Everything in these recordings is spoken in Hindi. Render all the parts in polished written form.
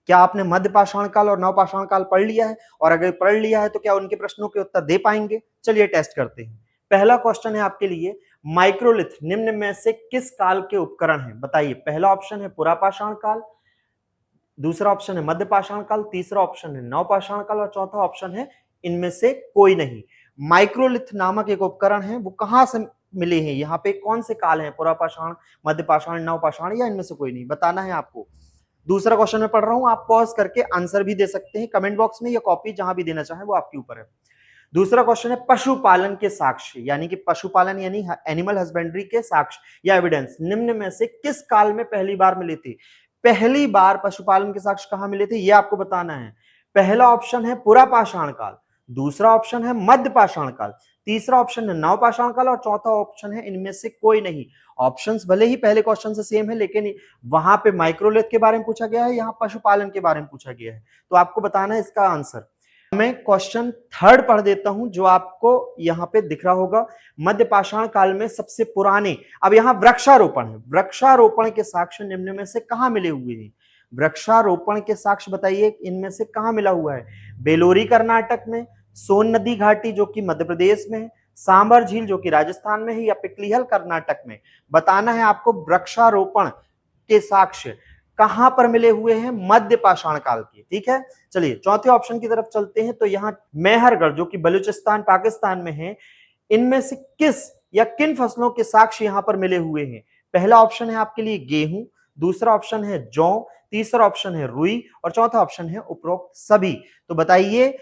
क्या आपने मध्य पाषाण काल और नवपाषाण काल पढ़ लिया है? और अगर पढ़ लिया है तो क्या उनके प्रश्नों के उत्तर दे पाएंगे? चलिए टेस्ट करते हैं। पहला क्वेश्चन है आपके लिए, माइक्रोलिथ निम्न में से किस काल के उपकरण हैं? बताइए। पहला ऑप्शन है पुरापाषाण काल, दूसरा ऑप्शन है मध्य पाषाण काल, तीसरा ऑप्शन है नवपाषाण काल और चौथा ऑप्शन है इनमें से कोई नहीं। माइक्रोलिथ नामक एक उपकरण है, वो कहां से मिले हैं? यहाँ पे कौन से काल हैं? पुरापाषाण, मध्य पाषाण, नवपाषाण या इनमें से कोई नहीं? बताना है आपको। दूसरा क्वेश्चन मैं पढ़ रहा हूं, आप पॉज करके आंसर भी दे सकते हैं कमेंट बॉक्स में या कॉपी जहां भी देना चाहें वो आपके ऊपर है। दूसरा क्वेश्चन है पशुपालन के साक्ष्य, यानी कि पशुपालन यानी एनिमल हस्बेंड्री के साक्ष्य या एविडेंस निम्न में से किस काल में पहली बार मिले थे? पहली बार पशुपालन के साक्ष्य कहां मिले थे ये आपको बताना है। पहला ऑप्शन है पुरापाषाण काल, दूसरा ऑप्शन है मध्य पाषाण काल, तीसरा ऑप्शन है नवपाषाण काल और चौथा ऑप्शन है इनमें से कोई नहीं। ऑप्शंस भले ही पहले क्वेश्चन से सेम है, लेकिन वहां पे माइक्रोलिथ के बारे में पूछा गया है, यहाँ पशुपालन के बारे में पूछा गया है, तो आपको बताना है इसका आंसर। मैं क्वेश्चन थर्ड पढ़ देता हूं जो आपको यहां पे दिख रहा होगा। मध्य पाषाण काल में सबसे पुराने, अब यहां वृक्षारोपण है, वृक्षारोपण के साक्ष्य निम्न में से कहां मिले हुए हैं? वृक्षारोपण के साक्ष्य बताइए इनमें से कहां मिला हुआ है? बेलोरी कर्नाटक में, सोन नदी घाटी जो कि मध्य प्रदेश में है, सांबर झील जो कि राजस्थान में है, या पिकलीहल कर्नाटक में? बताना है आपको वृक्षारोपण के साक्ष्य कहां पर मिले हुए हैं? मध्य पाषाण काल के। ठीक है, चलिए चौथे ऑप्शन की तरफ चलते हैं। तो यहाँ मेहरगढ़ जो कि बलूचिस्तान पाकिस्तान में है, इनमें से किस या किन फसलों के साक्ष्य यहां पर मिले हुए हैं? पहला ऑप्शन है आपके लिए गेहूं, दूसरा ऑप्शन है जौ, तीसरा ऑप्शन है रुई और चौथा ऑप्शन है उपरोक्त सभी। तो बताइए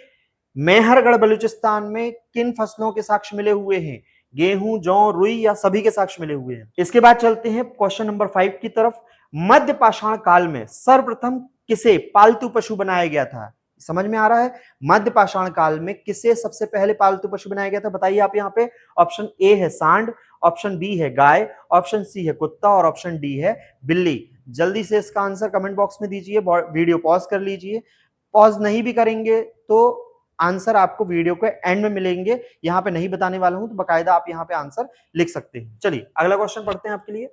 मेहरगढ़ बलूचिस्तान में किन फसलों के साक्ष्य मिले हुए हैं? गेहूं, जौ, रुई या सभी के साक्ष्य मिले हुए हैं? इसके बाद चलते हैं क्वेश्चन नंबर 5 की तरफ। मध्य पाषाण काल में सर्वप्रथम किसे पालतू पशु बनाया गया था? समझ में आ रहा है? मध्य पाषाण काल में किसे सबसे पहले पालतू पशु बनाया गया था? बताइए आप यहाँ पे। ऑप्शन ए है सांड, ऑप्शन बी है गाय, ऑप्शन सी है कुत्ता और ऑप्शन डी है बिल्ली। जल्दी से इसका आंसर कमेंट बॉक्स में दीजिए, वीडियो पॉज कर लीजिए। पॉज नहीं भी करेंगे तो आंसर आपको वीडियो के एंड में मिलेंगे, यहां पे नहीं बताने वाला हूं, तो बकायदा आप यहां पे आंसर लिख सकते हैं। चलिए अगला क्वेश्चन पढ़ते हैं आपके लिए।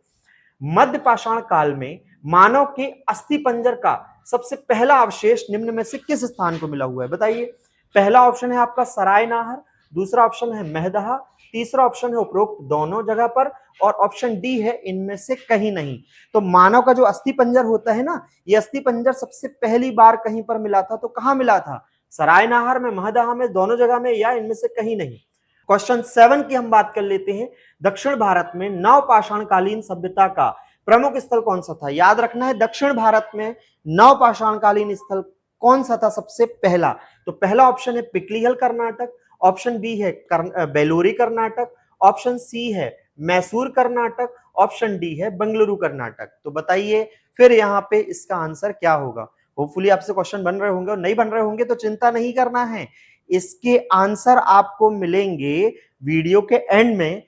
मध्य पाषाण काल में मानव के अस्थि पंजर का सबसे पहला अवशेष निम्न में से किस स्थान को मिला हुआ है? बताइए। पहला ऑप्शन है आपका सराय नाहर, दूसरा ऑप्शन है महदहा, तीसरा ऑप्शन है उपरोक्त दोनों जगह पर और ऑप्शन डी है इनमें से कहीं नहीं। तो मानव का जो अस्थि पंजर होता है ना, ये अस्थि पंजर सबसे पहली बार कहीं पर मिला था, तो कहां मिला था? सराय नाहर में, महदहा में, दोनों जगह में या इनमें से कहीं नहीं? क्वेश्चन 7 की हम बात कर लेते हैं। दक्षिण भारत में नवपाषाण कालीन सभ्यता का प्रमुख स्थल कौन सा था? याद रखना है दक्षिण भारत में नवपाषाण कालीन स्थल कौन सा था सबसे पहला? तो पहला ऑप्शन है पिकलीहल कर्नाटक, ऑप्शन बी है बेलूरी कर्नाटक, ऑप्शन सी है मैसूर कर्नाटक, ऑप्शन डी है बंगलुरु कर्नाटक। तो बताइए फिर यहाँ पे इसका आंसर क्या होगा? होपफुली आपसे क्वेश्चन बन रहे होंगे, और नहीं बन रहे होंगे तो चिंता नहीं करना है, इसके आंसर आपको मिलेंगे वीडियो के एंड में।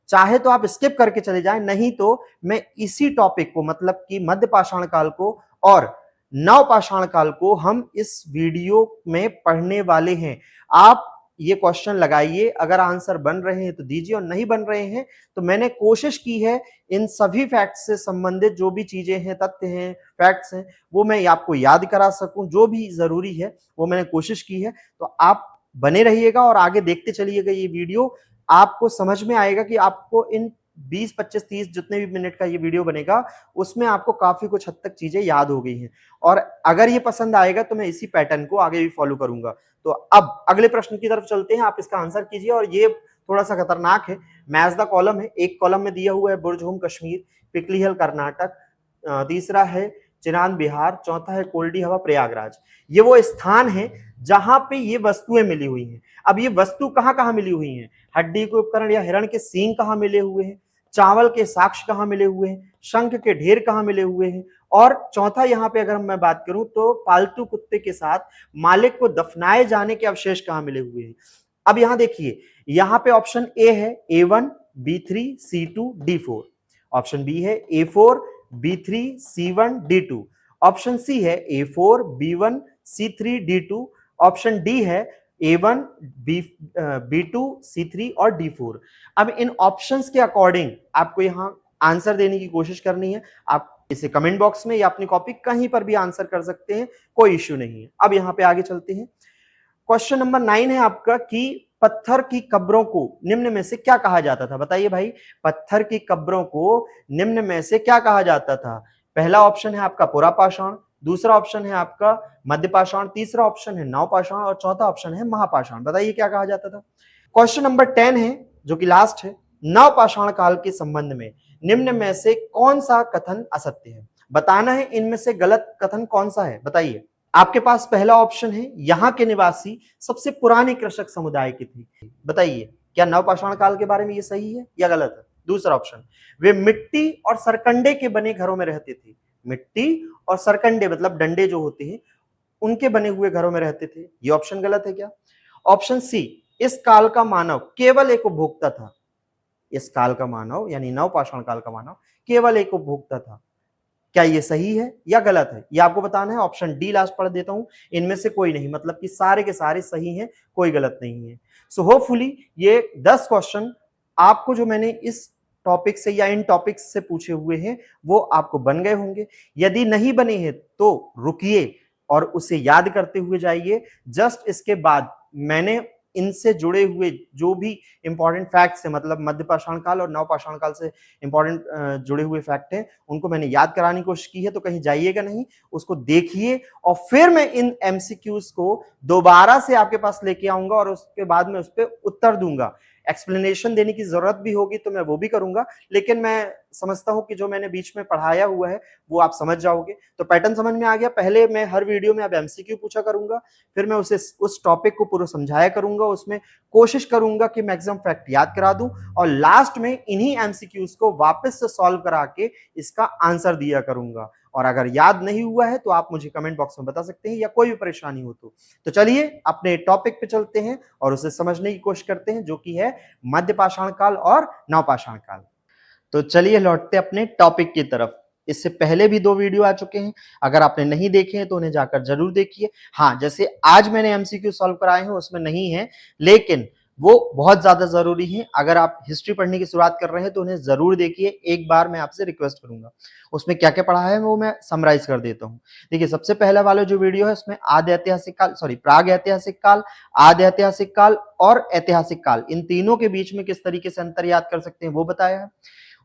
चाहे तो आप स्किप करके चले जाएं, नहीं तो मैं इसी टॉपिक को, मतलब कि मध्य पाषाण काल को और नव पाषाण काल को हम इस वीडियो में पढ़ने वाले हैं। आप ये क्वेश्चन लगाइए, अगर आंसर बन रहे हैं तो दीजिए और नहीं बन रहे हैं तो मैंने कोशिश की है इन सभी फैक्ट्स से संबंधित जो भी चीजें हैं, तथ्य हैं, फैक्ट्स हैं, वो मैं आपको याद करा सकूं, जो भी जरूरी है वो मैंने कोशिश की है। तो आप बने रहिएगा और आगे देखते चलिएगा ये वीडियो, आपको समझ में आएगा कि आपको इन 20, 25, 30 जितने भी मिनट का ये वीडियो बनेगा उसमें आपको काफी कुछ हद तक चीजें याद हो गई हैं। और अगर ये पसंद आएगा तो मैं इसी पैटर्न को आगे भी फॉलो करूंगा। तो अब अगले प्रश्न की तरफ चलते हैं, आप इसका आंसर कीजिए। और ये थोड़ा सा खतरनाक है, मैच द कॉलम है। एक कॉलम में दिया हुआ है बुर्जहुम कश्मीर, पिकलीहल कर्नाटक, तीसरा है चिनान बिहार, चौथा है कोल्डी हवा प्रयागराज। ये वो स्थान है जहां पे ये वस्तुएं मिली हुई हैं। अब ये वस्तु कहां कहां मिली हुई हैं? हड्डी के उपकरण या हिरण के सींग कहां मिले हुए हैं? चावल के साक्ष्य कहां मिले हुए हैं? शंख के ढेर कहां मिले हुए हैं? और चौथा यहाँ पे अगर मैं बात करूं तो पालतू कुत्ते के साथ मालिक को दफनाए जाने के अवशेष कहां मिले हुए हैं? अब यहां देखिए, यहां पे ऑप्शन ए है A1, B3, C2, D4, option B है A4, B3, C1, D2, option C है A4, B1, C3, D2, option D है A1, B2, C3 और D4। अब इन ऑप्शंस के अकॉर्डिंग आपको यहां आंसर देने की कोशिश करनी है। आप इसे कमेंट बॉक्स में या अपनी कॉपी कहीं पर भी आंसर कर सकते हैं, कोई इश्यू नहीं है। अब यहाँ पे आगे चलते हैं। क्वेश्चन नंबर 9 है आपका कि पत्थर की कब्रों को निम्न में से क्या कहा जाता था? बताइए भाई, पत्थर की कब्रों को निम्न में से क्या कहा जाता था? पहला ऑप्शन है आपका पुरापाषाण, दूसरा ऑप्शन है आपका मध्यपाषाण, तीसरा ऑप्शन है नवपाषाण और चौथा ऑप्शन है महापाषाण। बताइए क्या कहा जाता था? क्वेश्चन नंबर 10 है जो कि लास्ट है, नवपाषाण काल के संबंध में निम्न में से कौन सा कथन असत्य है? बताना है इनमें से गलत कथन कौन सा है, बताइए। आपके पास पहला ऑप्शन है यहाँ के निवासी सबसे पुराने कृषक समुदाय के थे। बताइए क्या नवपाषाण काल के बारे में ये सही है या गलत है? दूसरा ऑप्शन, वे मिट्टी और सरकंडे के बने घरों में रहते थे। मिट्टी और सरकंडे मतलब डंडे जो होते हैं उनके बने हुए घरों में रहते थे। ये ऑप्शन गलत है क्या? ऑप्शन सी, इस काल का मानव केवल एक उपभोक्ता था। इस काल का मानव यानी नवपाषाण काल का मानव केवल एक उपभोक्ता था। क्या ये सही है या गलत है? ये आपको बताना है। ऑप्शन डी लास्ट पढ़ देता हूं, इनमें से कोई नहीं, मतलब कि सारे के सारे सही हैं, कोई गलत नहीं है। सो होपफुली ये 10 क्वेश्चन आपको जो मैंने इस टॉपिक से या इन टॉपिक्स से पूछे हुए हैं वो आपको बन गए होंगे। यदि नहीं बने हैं तो रुकिए और उसे याद करते हुए जाइए। जस्ट इसके बाद मैंने इनसे जुड़े हुए जो भी इंपॉर्टेंट फैक्ट्स है, मतलब मध्यपाषाण काल और नवपाषाण काल से इंपॉर्टेंट जुड़े हुए फैक्ट हैं, उनको मैंने याद कराने की कोशिश की है। तो कहीं जाइएगा नहीं, उसको देखिए और फिर मैं इन एमसीक्यूज को दोबारा से आपके पास लेके आऊंगा और उसके बाद में उस पर उत्तर दूंगा। एक्सप्लेनेशन देने की जरूरत भी होगी तो मैं वो भी करूंगा, लेकिन मैं समझता हूं कि जो मैंने बीच में पढ़ाया हुआ है वो आप समझ जाओगे। तो पैटर्न समझ में आ गया। पहले मैं हर वीडियो में अब एमसीक्यू पूछा करूंगा, फिर मैं उसे उस टॉपिक को पूरा समझाया करूंगा, उसमें कोशिश करूंगा कि मैक्सिमम फैक्ट याद करा दूं और लास्ट में इन्हीं एमसीक्यूज को वापस से सॉल्व करा के इसका आंसर दिया करूंगा। और अगर याद नहीं हुआ है तो आप मुझे कमेंट बॉक्स में बता सकते हैं या कोई भी परेशानी हो तो चलिए अपने टॉपिक पे चलते हैं और उसे समझने की कोशिश करते हैं, जो कि है मध्यपाषाण काल और नवपाषाण काल। तो चलिए लौटते अपने टॉपिक की तरफ। इससे पहले भी 2 वीडियो आ चुके हैं, अगर आपने नहीं देखे हैं तो उन्हें जाकर जरूर देखिए। हाँ, जैसे आज मैंने एमसीक्यू सॉल्व कराए हैं उसमें नहीं है, लेकिन वो बहुत ज्यादा जरूरी है। अगर आप हिस्ट्री पढ़ने की शुरुआत कर रहे हैं तो उन्हें जरूर देखिए। एक बार मैं आपसे रिक्वेस्ट करूंगा, उसमें क्या क्या पढ़ा है वो मैं समराइज कर देता हूँ। देखिए, सबसे पहला वाला जो वीडियो है उसमें आदि ऐतिहासिक काल, सॉरी प्राग ऐतिहासिक काल, आदि ऐतिहासिक काल और ऐतिहासिक काल, इन तीनों के बीच में किस तरीके से अंतर याद कर सकते हैं वो बताया है।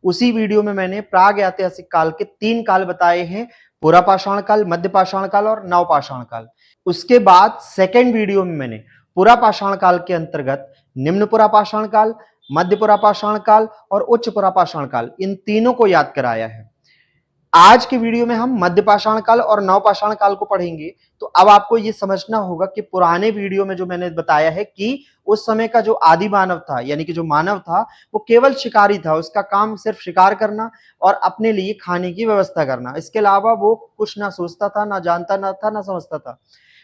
उसी वीडियो में मैंने प्राग ऐतिहासिक काल के 3 काल बताए हैं, पुरापाषाण काल, मध्यपाषाण काल और नवपाषाण काल। उसके बाद सेकेंड वीडियो में मैंने पुरापाषाण काल के अंतर्गत निम्न पुरापाषाण काल, मध्य पुरापाषाण काल और उच्च पुरापाषाण काल, इन तीनों को याद कराया है। आज के वीडियो में हम मध्यपाषाण काल और नवपाषाण काल को पढ़ेंगे। तो अब आपको यह समझना होगा कि पुराने वीडियो में जो मैंने बताया है कि उस समय का जो आदि मानव था, यानी कि जो मानव था वो केवल शिकारी था, उसका काम सिर्फ शिकार करना और अपने लिए खाने की व्यवस्था करना, इसके अलावा वो कुछ ना सोचता था, ना जानता ना था, ना समझता था।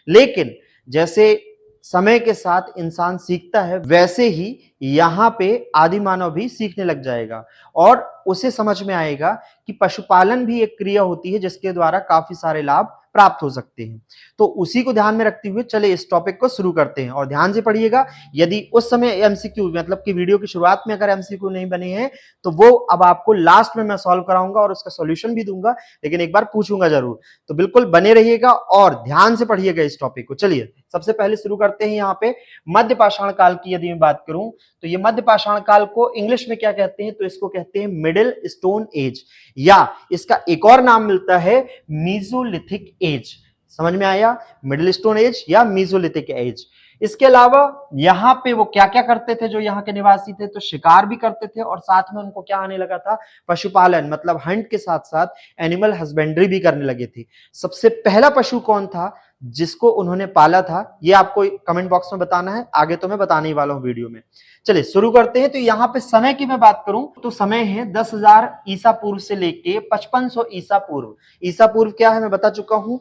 लेकिन जैसे समय के साथ इंसान सीखता है, वैसे ही यहाँ पे आदि मानव भी सीखने लग जाएगा और उसे समझ में आएगा कि पशुपालन भी एक क्रिया होती है जिसके द्वारा काफी सारे लाभ प्राप्त हो सकते हैं। तो उसी को ध्यान में रखते हुए चले इस टॉपिक को शुरू करते हैं और ध्यान से पढ़िएगा। यदि उस समय एमसीक्यू मतलब कि वीडियो की शुरुआत में अगर एमसीक्यू नहीं बने हैं तो वो अब आपको लास्ट में मैं सॉल्व कराऊंगा और उसका सॉल्यूशन भी दूंगा, लेकिन एक बार पूछूंगा जरूर। तो बिल्कुल बने रहिएगा और ध्यान से पढ़िएगा इस टॉपिक को। चलिए सबसे पहले शुरू करते हैं। यहाँ पे मध्यपाषाण काल की यदि मैं बात करूं तो ये मध्यपाषाण काल को इंग्लिश में क्या कहते हैं, तो इसको कहते हैं मिडिल स्टोन एज, या इसका एक और नाम मिलता है मीजोलिथिक एज। समझ में आया? मिडिल स्टोन एज या मीजोलिथिक एज। इसके अलावा यहाँ पे वो क्या क्या करते थे जो यहाँ के निवासी थे, तो शिकार भी करते थे और साथ में उनको क्या आने लगा था, पशुपालन, मतलब हंट के साथ साथ एनिमल हस्बेंड्री भी करने लगे थे। सबसे पहला पशु कौन था जिसको उन्होंने पाला था, ये आपको कमेंट बॉक्स में बताना है, आगे तो मैं बताने ही वाला हूं वीडियो में। चलिए शुरू करते हैं। तो यहाँ पे समय की मैं बात करूं तो समय है 10,000 ईसा पूर्व से लेके 5500 ईसा पूर्व। ईसा पूर्व क्या है मैं बता चुका हूं।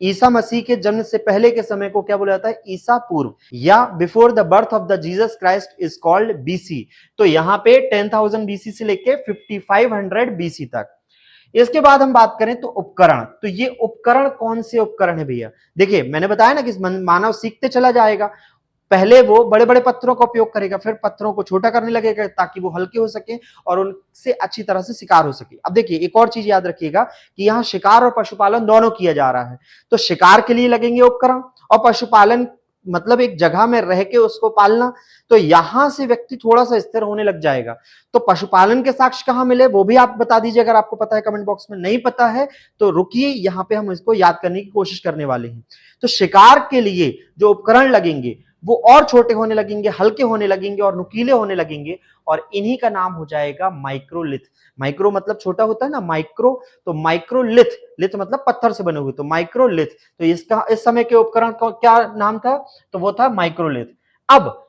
ईसा मसीह के जन्म से पहले के समय को क्या बोला जाता है, ईसा पूर्व, या before the birth of the Jesus Christ is called BC. तो यहाँ पे 10,000 बीसी से लेके 5500 बीसी तक। इसके बाद हम बात करें तो उपकरण, तो ये उपकरण कौन से उपकरण है भैया? देखिए मैंने बताया ना कि मानव सीखते चला जाएगा, पहले वो बड़े बड़े पत्थरों का उपयोग करेगा, फिर पत्थरों को छोटा करने लगेगा ताकि वो हल्के हो सके और उनसे अच्छी तरह से शिकार हो सके। अब देखिए एक और चीज याद रखिएगा कि यहाँ शिकार और पशुपालन दोनों किया जा रहा है। तो शिकार के लिए लगेंगे उपकरण और पशुपालन मतलब एक जगह में रह के उसको पालना। तो यहां से व्यक्ति थोड़ा सा स्थिर होने लग जाएगा। तो पशुपालन के साक्ष्य कहां मिले वो भी आप बता दीजिए, अगर आपको पता है कमेंट बॉक्स में। नहीं पता है तो रुकिए, यहां पे हम इसको याद करने की कोशिश करने वाले हैं। तो शिकार के लिए जो उपकरण लगेंगे वो और छोटे होने लगेंगे, हल्के होने लगेंगे और नुकीले होने लगेंगे, और इन्हीं का नाम हो जाएगा माइक्रोलिथ। माइक्रो मतलब छोटा होता है ना, माइक्रो, तो माइक्रोलिथ, लिथ मतलब पत्थर से बने हुए, तो माइक्रोलिथ। तो इसका इस समय के उपकरण का क्या नाम था, तो वो था माइक्रोलिथ। अब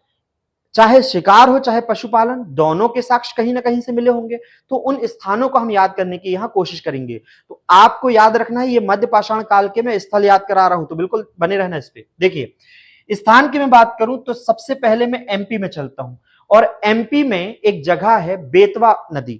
चाहे शिकार हो चाहे पशुपालन, दोनों के साक्ष्य कहीं ना कहीं से मिले होंगे। तो उन स्थानों को हम याद करने की यहां कोशिश करेंगे। तो आपको याद रखना है, ये मध्य पाषाण काल के मैं स्थल याद करा रहा हूं, तो बिल्कुल बने रहना इस पे। देखिए स्थान की मैं बात करूं तो सबसे पहले मैं एमपी में चलता हूं, और एमपी में एक जगह है बेतवा नदी।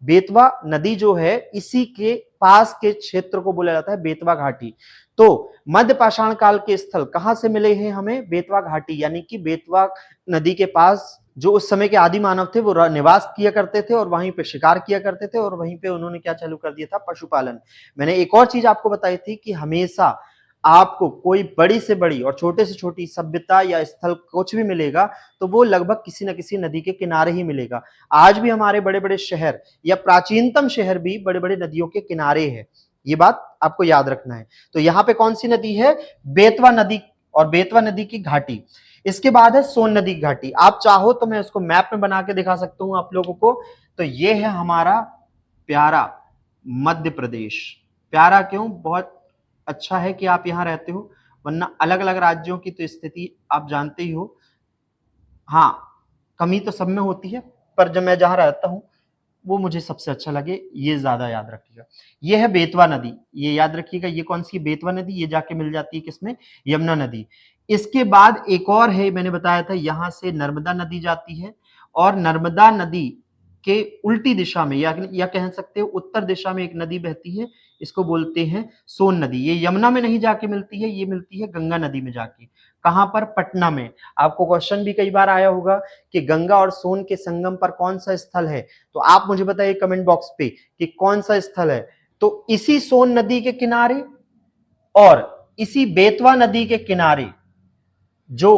बेतवा नदी जो है इसी के पास के क्षेत्र को बोला जाता है बेतवा घाटी। तो मध्य पाषाण काल के स्थल कहां से मिले हैं हमें, बेतवा घाटी, यानी कि बेतवा नदी के पास जो उस समय के आदि मानव थे वो निवास किया करते थे और वहीं पे शिकार किया करते थे, और वहीं पे उन्होंने क्या चालू कर दिया था, पशुपालन। मैंने एक और चीज आपको बताई थी कि हमेशा आपको कोई बड़ी से बड़ी और छोटे से छोटी सभ्यता या स्थल कुछ भी मिलेगा तो वो लगभग किसी न किसी नदी के किनारे ही मिलेगा। आज भी हमारे बड़े बड़े शहर या प्राचीनतम शहर भी बड़े बड़े नदियों के किनारे है, ये बात आपको याद रखना है। तो यहाँ पे कौन सी नदी है, बेतवा नदी, और बेतवा नदी की घाटी। इसके बाद है सोन नदी की घाटी। आप चाहो तो मैं उसको मैप में बना के दिखा सकता हूं आप लोगों को। तो ये है हमारा प्यारा मध्य प्रदेश। प्यारा क्यों, बहुत अच्छा है कि आप यहां रहते हो, वरना अलग अलग राज्यों की तो स्थिति आप जानते ही हो। हाँ, कमी तो सब में होती है, पर जब मैं जहां रहता हूं वो मुझे सबसे अच्छा लगे, ये ज्यादा याद रखिएगा। ये है बेतवा नदी, ये याद रखिएगा। ये कौन सी बेतवा नदी, ये जाके मिल जाती है किसमें, यमुना नदी। इसके बाद एक और है, मैंने बताया था यहां से नर्मदा नदी जाती है, और नर्मदा नदी के उल्टी दिशा में या कह सकते हो उत्तर दिशा में एक नदी बहती है, इसको बोलते हैं सोन नदी। ये यमुना में नहीं जाके मिलती है, ये मिलती है गंगा नदी में जाके। कहां पर, पटना में। आपको क्वेश्चन भी कई बार आया होगा कि गंगा और सोन के संगम पर कौन सा स्थल है, तो आप मुझे बताइए कमेंट बॉक्स पे कि कौन सा स्थल है। तो इसी सोन नदी के किनारे और इसी बेतवा नदी के किनारे जो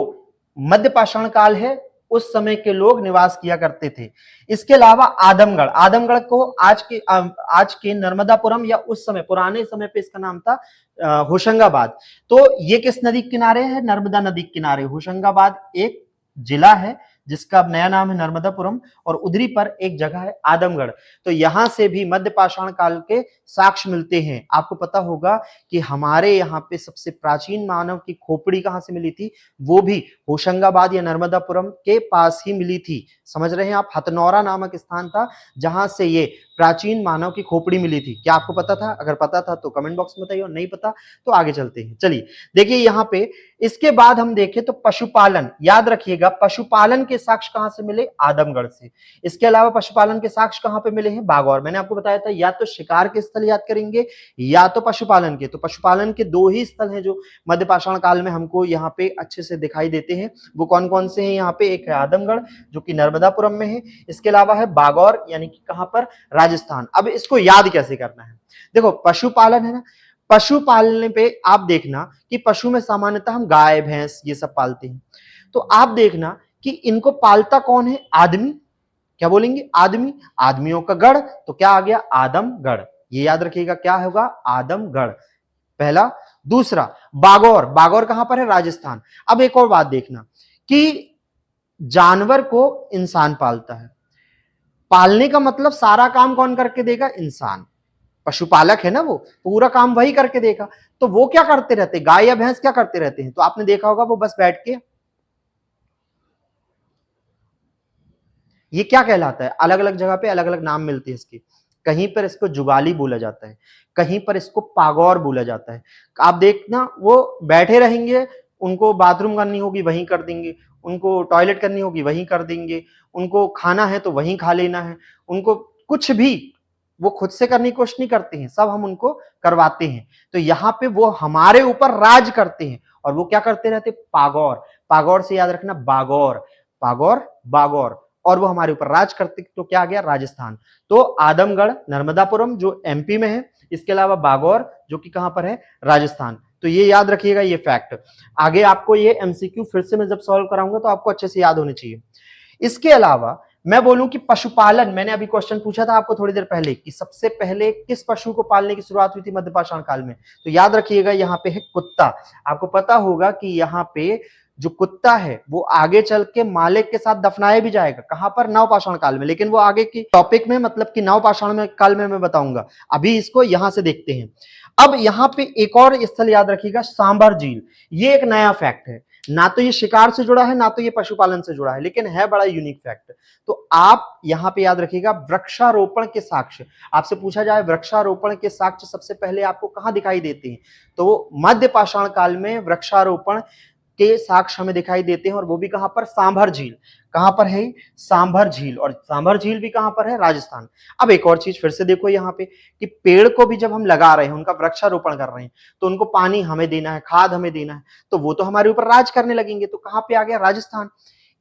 मध्य पाषाण काल है उस समय के लोग निवास किया करते थे। इसके अलावा आदमगढ़, आदमगढ़ को आज के नर्मदापुरम या उस समय पुराने समय पे इसका नाम था होशंगाबाद। तो ये किस नदी के किनारे है, नर्मदा नदी के किनारे। होशंगाबाद एक जिला है जिसका अब नया नाम है नर्मदापुरम, और उधरी पर एक जगह है आदमगढ़। तो यहां से भी मध्य पाषाण काल के साक्ष्य मिलते हैं। आपको पता होगा कि हमारे यहाँ पे सबसे प्राचीन मानव की खोपड़ी कहां से मिली थी, वो भी होशंगाबाद या नर्मदापुरम के पास ही मिली थी। समझ रहे हैं आप, हथनौरा नामक स्थान था जहां से ये प्राचीन मानव की खोपड़ी मिली थी। क्या आपको पता था, अगर पता था तो कमेंट बॉक्स में बताइए, और नहीं पता तो आगे चलते हैं। चलिए देखिए यहाँ पे, इसके बाद हम देखें तो पशुपालन, याद रखिएगा पशुपालन के साक्ष्य कहां से मिले, आदमगढ़ से। इसके अलावा पशुपालन के साक्ष्य कहां पे मिले हैं, बागौर। मैंने आपको बताया था या तो शिकार के स्थल याद करेंगे या तो पशुपालन के। तो पशुपालन के दो ही स्थल हैं जो मध्य पाषाण काल में हमको यहाँ पे अच्छे से दिखाई देते हैं। वो कौन कौन से हैं यहाँ पे, एक है आदमगढ़ जो कि नर्मदापुरम में है, इसके अलावा है बागौर यानी कि कहां पर, राजस्थान। अब इसको याद कैसे करना है, देखो पशुपालन है ना, पशु पालने पे आप देखना कि पशु में सामान्यतः हम गाय भैंस ये सब पालते हैं। तो आप देखना कि इनको पालता कौन है, आदमी। क्या बोलेंगे, आदमी। आदमियों का गढ़, तो क्या आ गया, आदमगढ़। ये याद रखिएगा क्या होगा, आदमगढ़, पहला। दूसरा बागौर, बागौर कहां पर है, राजस्थान। अब एक और बात देखना कि जानवर को इंसान पालता है, पालने का मतलब सारा काम कौन करके देगा, इंसान। पशुपालक है ना, वो पूरा काम वही करके देगा। तो वो क्या करते रहते, गाय या भैंस क्या करते रहते हैं, तो आपने देखा होगा वो बस बैठ के, ये क्या कहलाता है, अलग अलग जगह पे अलग अलग नाम मिलते हैं इसके। कहीं पर इसको जुगाली बोला जाता है, कहीं पर इसको पागौर बोला जाता है। आप देखना वो बैठे रहेंगे, उनको बाथरूम करनी होगी वहीं कर देंगे, उनको टॉयलेट करनी होगी वहीं कर देंगे, उनको खाना है तो वहीं खा लेना है, उनको कुछ भी वो खुद से करने की कोशिश नहीं करते हैं, सब हम उनको करवाते हैं। तो यहाँ पे वो हमारे ऊपर राज करते हैं, और वो क्या करते रहते, पागौर। पागौर से याद रखना बागौर, पागौर बागौर, और वो हमारे ऊपर राज करते तो क्या आ गया राजस्थान। तो आदमगढ़ नर्मदापुरम जो एमपी में है, इसके अलावा बागौर जो कि कहां पर है राजस्थान। तो ये याद रखिएगा ये फैक्ट। आगे आपको ये एमसीक्यू फिर से मैं जब सॉल्व कराऊंगा तो आपको अच्छे से याद होने चाहिए। इसके अलावा मैं बोलूं कि पशुपालन, मैंने अभी क्वेश्चन पूछा था आपको थोड़ी देर पहले कि सबसे पहले किस पशु को पालने की शुरुआत हुई थी मध्यपाषाण काल में, तो याद रखिएगा यहाँ पे है कुत्ता। आपको पता होगा कि यहाँ पे जो कुत्ता है वो आगे चल के मालिक के साथ दफनाया भी जाएगा, कहां पर नवपाषाण काल में, लेकिन वो आगे की टॉपिक में मतलब कि नवपाषाण में काल में मैं बताऊंगा। अभी इसको यहां से देखते हैं। अब यहाँ पे एक और स्थल याद रखिएगा सांभर झील। ये एक नया फैक्ट है, ना तो ये शिकार से जुड़ा है ना तो ये पशुपालन से जुड़ा है, लेकिन है बड़ा यूनिक फैक्ट। तो आप यहां पे याद रखिएगा वृक्षारोपण के साक्ष्य, आपसे पूछा जाए वृक्षारोपण के साक्ष्य सबसे पहले आपको कहां दिखाई देते हैं, तो मध्य पाषाण काल में वृक्षारोपण के साक्ष्य हमें दिखाई देते हैं, और वो भी कहां पर सांभर झील। कहां पर है सांभर झील, और सांभर झील भी कहां पर है राजस्थान। अब एक और चीज फिर से देखो यहाँ पे कि पेड़ को भी जब हम लगा रहे हैं, उनका वृक्षारोपण कर रहे हैं, तो उनको पानी हमें देना है, खाद हमें देना है, तो वो तो हमारे ऊपर राज करने लगेंगे, तो कहां पे आ गया राजस्थान।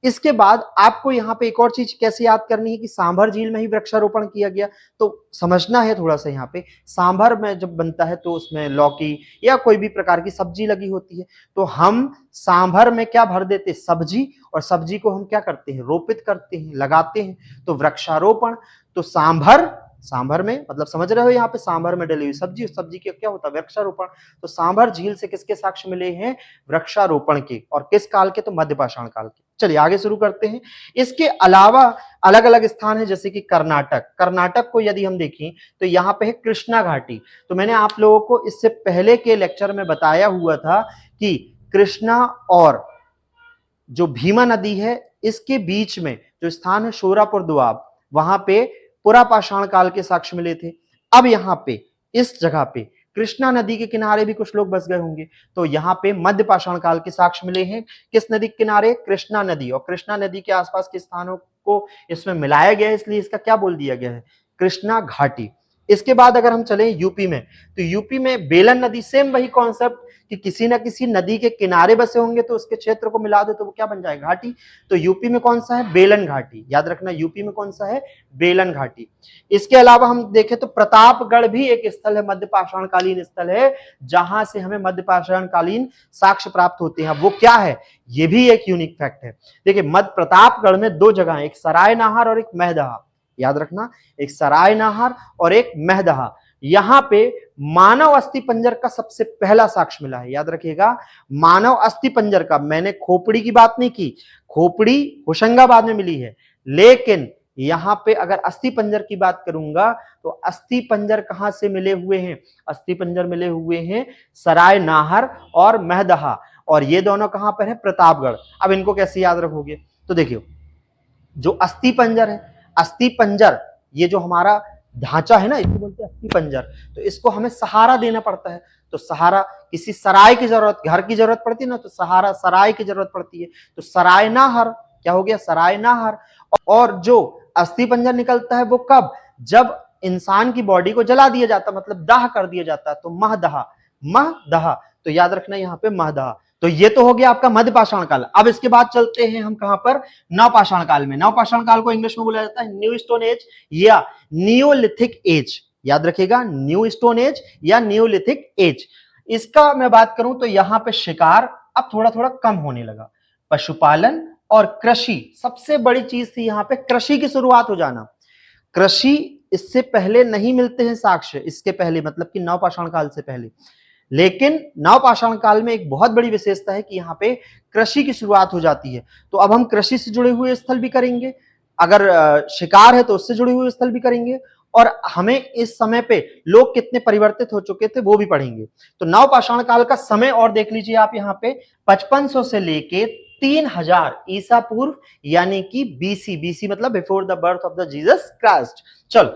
इसके बाद आपको यहाँ पे एक और चीज कैसे याद करनी है कि सांभर झील में ही वृक्षारोपण किया गया, तो समझना है थोड़ा सा यहाँ पे। सांभर में जब बनता है तो उसमें लौकी या कोई भी प्रकार की सब्जी लगी होती है, तो हम सांभर में क्या भर देते सब्जी, और सब्जी को हम क्या करते हैं रोपित करते हैं, लगाते हैं, तो वृक्षारोपण। तो सांभर, सांभर में मतलब समझ रहे हो यहाँ पे सांभर में डली हुई सब्जी, उस सब्जी के क्या होता है वृक्षारोपण। तो सांभर झील से किसके साक्ष्य मिले हैं वृक्षारोपण के, और किस काल के, तो मध्यपाषाण काल के। चलिए आगे शुरू करते हैं। इसके अलावा अलग अलग स्थान है जैसे कि कर्नाटक। कर्नाटक को यदि हम देखें तो यहाँ पे है कृष्णा घाटी। तो मैंने आप लोगों को इससे पहले के लेक्चर में बताया हुआ था कि कृष्णा और जो भीमा नदी है इसके बीच में जो स्थान है शोरापुर दोआब, वहां पे पुरापाषाण काल के साक्ष्य मिले थे। अब यहाँ पे इस जगह पे कृष्णा नदी के किनारे भी कुछ लोग बस गए होंगे, तो यहाँ पे मध्यपाषाण काल के साक्ष्य मिले हैं। किस नदी के किनारे कृष्णा नदी, और कृष्णा नदी के आसपास के स्थानों को इसमें मिलाया गया है, इसलिए इसका क्या बोल दिया गया है कृष्णा घाटी। इसके बाद अगर हम चले यूपी में, तो यूपी में बेलन नदी, सेम वही कॉन्सेप्ट कि किसी ना किसी नदी के किनारे बसे होंगे तो उसके क्षेत्र को मिला दो तो वो क्या बन जाएगा घाटी। तो यूपी में कौन सा है बेलन घाटी, याद रखना यूपी में कौन सा है बेलन घाटी। इसके अलावा हम देखें तो प्रतापगढ़ भी एक स्थल है, मध्यपाषाण कालीन स्थल है, जहां से हमें मध्यपाषाण कालीन साक्ष्य प्राप्त होते हैं। वो क्या है, ये भी एक यूनिक फैक्ट है। देखिए मध्य प्रतापगढ़ में दो जगह है, एक सराय नाहर और एक महदहा, याद रखना एक सराय नाहर और एक महदहा। यहां पे मानव अस्थि पंजर का सबसे पहला साक्ष्य मिला है, याद रखिएगा मानव अस्थि पंजर का। मैंने खोपड़ी की बात नहीं की, खोपड़ी होशंगाबाद में मिली है, लेकिन यहां पे अगर अस्थि पंजर की बात करूंगा तो अस्थि पंजर कहां से मिले हुए हैं, अस्थि पंजर मिले हुए हैं सराय नाहर और महदहा, और ये दोनों कहां पर है प्रतापगढ़। अब इनको कैसे याद रखोगे, तो देखियो जो अस्थि पंजर है, अस्थि पंजर ये जो हमारा ढांचा है ना इसको बोलते हैं अस्थि पंजर, तो इसको हमें सहारा देना पड़ता है। तो सहारा किसी सराय की जरूरत, घर की जरूरत पड़ती है ना, तो सहारा सराय की जरूरत पड़ती है, तो सराय नाहर क्या हो गया सराय नाहर। और जो अस्थि पंजर निकलता है वो कब, जब इंसान की बॉडी को जला दिया जाता मतलब दाह कर दिया जाता, तो महदहा, महदहा, तो याद रखना यहाँ पे महदहा। तो ये तो हो गया आपका मध्यपाषाण काल। अब इसके बाद चलते हैं हम कहां पर नवपाषाण काल में। नवपाषाण काल को इंग्लिश में बोला जाता है न्यू स्टोन एज या नियोलिथिक एज, याद रखिएगा न्यू स्टोन एज या नियोलिथिक एज। इसका मैं बात करूं तो यहां पे शिकार अब थोड़ा थोड़ा कम होने लगा, पशुपालन और कृषि सबसे बड़ी चीज थी, यहां पे कृषि की शुरुआत हो जाना। कृषि इससे पहले नहीं मिलते हैं साक्ष्य, इसके पहले मतलब कि नवपाषाण काल से पहले, लेकिन नवपाषाण काल में एक बहुत बड़ी विशेषता है कि यहाँ पे कृषि की शुरुआत हो जाती है। तो अब हम कृषि से जुड़े हुए स्थल भी करेंगे, अगर शिकार है तो उससे जुड़े हुए स्थल भी करेंगे, और हमें इस समय पे लोग कितने परिवर्तित हो चुके थे वो भी पढ़ेंगे। तो नवपाषाण काल का समय और देख लीजिए आप यहाँ पे 5500 से लेके 3000 ईसा पूर्व यानी कि बीसी, बीसी मतलब before the birth of the Jesus Christ. चलो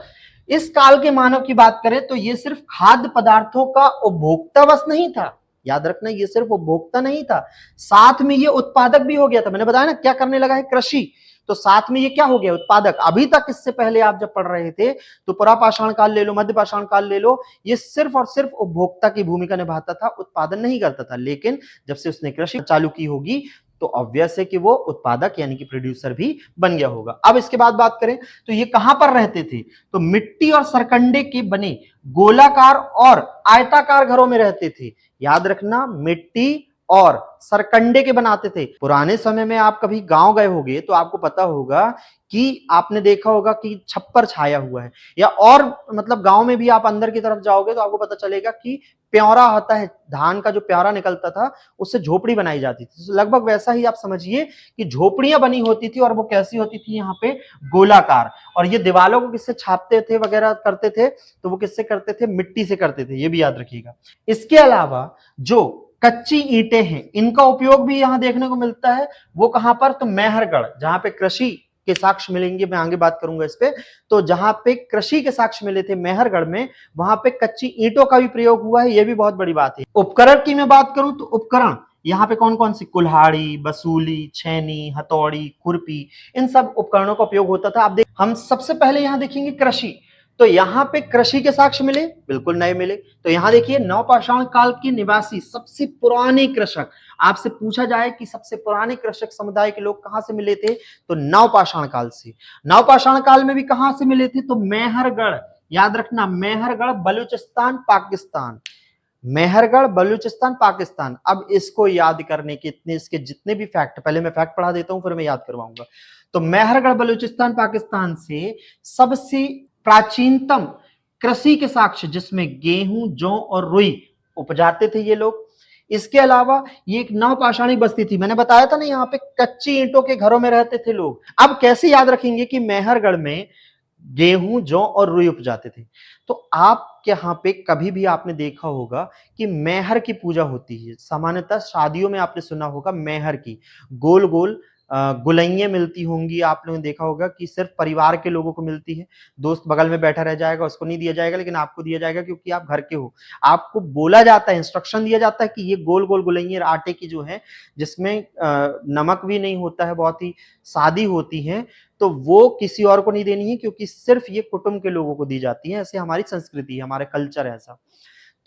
इस काल के मानव की बात करें तो ये सिर्फ खाद्य पदार्थों का उपभोक्ता बस नहीं था, याद रखना ये सिर्फ उपभोक्ता नहीं था, साथ में ये उत्पादक भी हो गया था। मैंने बताया ना क्या करने लगा है कृषि, तो साथ में ये क्या हो गया उत्पादक। अभी तक इससे पहले आप जब पढ़ रहे थे तो पुरापाषाण काल ले लो, मध्यपाषाण काल ले लो, ये सिर्फ और सिर्फ उपभोक्ता की भूमिका निभाता था, उत्पादन नहीं करता था। लेकिन जब से उसने कृषि चालू की होगी तो ऑब्वियस है कि वो उत्पादक यानी कि प्रोड्यूसर भी बन गया होगा। अब इसके बाद बात करें तो ये कहां पर रहते थे, तो मिट्टी और सरकंडे के बने गोलाकार और आयताकार घरों में रहते थे। याद रखना, मिट्टी और सरकंडे के बनाते थे। पुराने समय में आप कभी गांव गए होंगे तो आपको पता होगा कि आपने देखा होगा कि छप्पर छाया हुआ है, या और मतलब गांव में भी आप अंदर की तरफ जाओगे तो आपको पता चलेगा कि प्योरा आता है, धान का जो प्योरा निकलता था उससे झोपड़ी बनाई जाती थी। तो लगभग वैसा ही आप समझिए कि झोपड़ियां बनी होती थी, और वो कैसी होती थी, यहाँ पे गोलाकार। और ये दीवालों को किससे छापते थे वगैरह करते थे, तो वो किससे करते थे, मिट्टी से करते थे, ये भी याद रखिएगा। इसके अलावा जो कच्ची ईंटें हैं इनका उपयोग भी यहां देखने को मिलता है। वो कहां पर, तो मैहरगढ़, जहां पे कृषि के साक्ष्य मिलेंगे, मैं आगे बात करूंगा इस पे। तो जहां पे कृषि के साक्ष्य मिले थे मैहरगढ़ में, वहां पे कच्ची ईंटों का भी प्रयोग हुआ है, ये भी बहुत बड़ी बात है। उपकरण की मैं बात करूं तो उपकरण यहाँ पे कौन कौन सी, कुल्हाड़ी, बसूली, छेनी, हथौड़ी, खुरपी, इन सब उपकरणों का उपयोग होता था। आप हम सबसे पहले यहाँ देखेंगे कृषि। तो यहाँ पे कृषि के साक्ष्य मिले, बिल्कुल नए मिले। तो यहाँ देखिए, नवपाषाण काल के निवासी सबसे पुराने कृषक, आपसे पूछा जाए कि सबसे पुराने कृषक समुदाय के लोग कहां से मिले थे, तो नवपाषाण काल से। नवपाषाण काल में भी कहां से मिले थे, तो मैहरगढ़, याद रखना, मैहरगढ़ बलूचिस्तान पाकिस्तान, मेहरगढ़ बलूचिस्तान पाकिस्तान। अब इसको याद करने के इतने, इसके जितने भी फैक्ट, पहले मैं फैक्ट पढ़ा देता हूं फिर मैं याद करवाऊंगा। तो मेहरगढ़ बलूचिस्तान पाकिस्तान से सबसे प्राचीनतम कृषि के साक्ष्य, जिसमें गेहूं, जौ और रुई उपजाते थे ये लोग। इसके अलावा ये एक नवपाषाणी बस्ती थी, मैंने बताया था ना, यहाँ पे कच्ची ईंटों के घरों में रहते थे लोग। अब कैसे याद रखेंगे कि मेहरगढ़ में गेहूं, जौ और रुई उपजाते थे। तो आप यहाँ पे कभी भी आपने देखा होगा कि मेहर की पूजा होती है। सामान्यतः शादियों में आपने सुना होगा मेहर की, गोल गोल गुलैया मिलती होंगी। आप लोगों ने देखा होगा कि सिर्फ परिवार के लोगों को मिलती है, दोस्त बगल में बैठा रह जाएगा, उसको नहीं दिया जाएगा, लेकिन आपको दिया जाएगा क्योंकि आप घर के हो। आपको बोला जाता है, इंस्ट्रक्शन दिया जाता है कि ये गोल गोल गुलैया आटे की जो है, जिसमें नमक भी नहीं होता है, बहुत ही सादी होती है, तो वो किसी और को नहीं देनी है, क्योंकि सिर्फ ये कुटुंब के लोगों को दी जाती है। ऐसे हमारी संस्कृति है, हमारा कल्चर है ऐसा।